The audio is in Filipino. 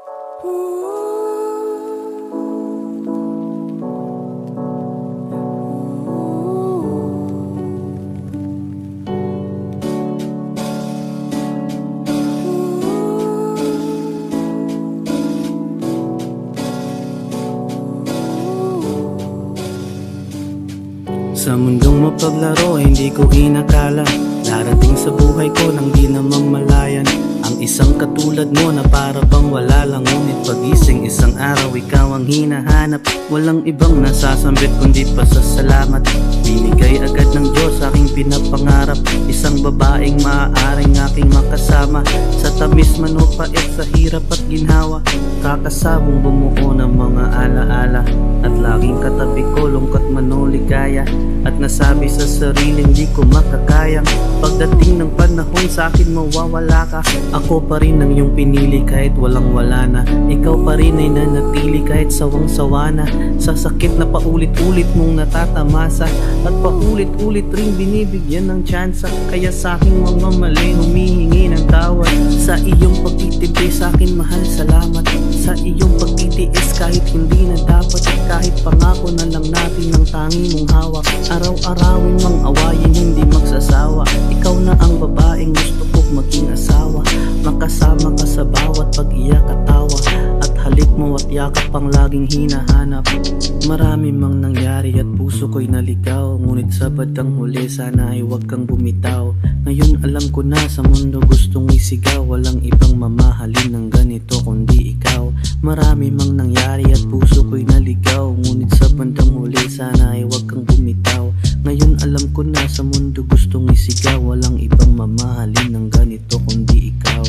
Sa mundong mapaglaro ay hindi ko inakala darating sa buhay ko nang di namang malayan ang isang katulad mo na para bang wala lang. Ngunit pagising isang araw ikaw ang hinahanap. Walang ibang nasasambit kundi pasasalamat. Binigay agad ng Diyos aking pinapangarap, isang babaeng maaaring aking makasama sa tamis man o pait, sa hirap at ginhawa. Kakasabong bumuo ng mga alaala at laging katabi ko lungkot man o ligaya. At nasabi sa sarili hindi ko makakayang pagdating ng panahon sa akin mawawala ka. Ako pa rin ang iyong pinili kahit walang wala na. Ikaw pa rin ay nanatili kahit sawang-sawa na sa sakit na paulit-ulit mong natatamasa. At paulit-ulit ring binibigyan ng tsansa. Kaya sa aking mga mali humihingi ng tawad. Sa iyong pagtitibay sa akin mahal, salamat. Sa iyong pagtitiis kahit hindi na dapat. Kahit pangako na lang natin ang tangi mong hawak. Araw-arawin mang awayin hindi magsasawa. Ikaw na ang babaeng gusto kong maging asawa. Makasama ka sa bawat pag-iyak at tawa. At halik mo at yakap ang laging hinahanap. Marami mang nangyari at puso ko'y naligaw. Ngunit sa bandang huli sana ay huwag kang bumitaw. Ngayon alam ko na sa mundo gustong isigaw. Walang ibang mamahalin ng ganito kundi ikaw. Marami mang nangyari at puso ko'y naligaw. Ngunit sa bandang huli sana ay huwag kang bumitaw. Ngayon alam ko na sa mundo gustong isigaw. Walang ibang mamahalin ng ganito kundi ikaw.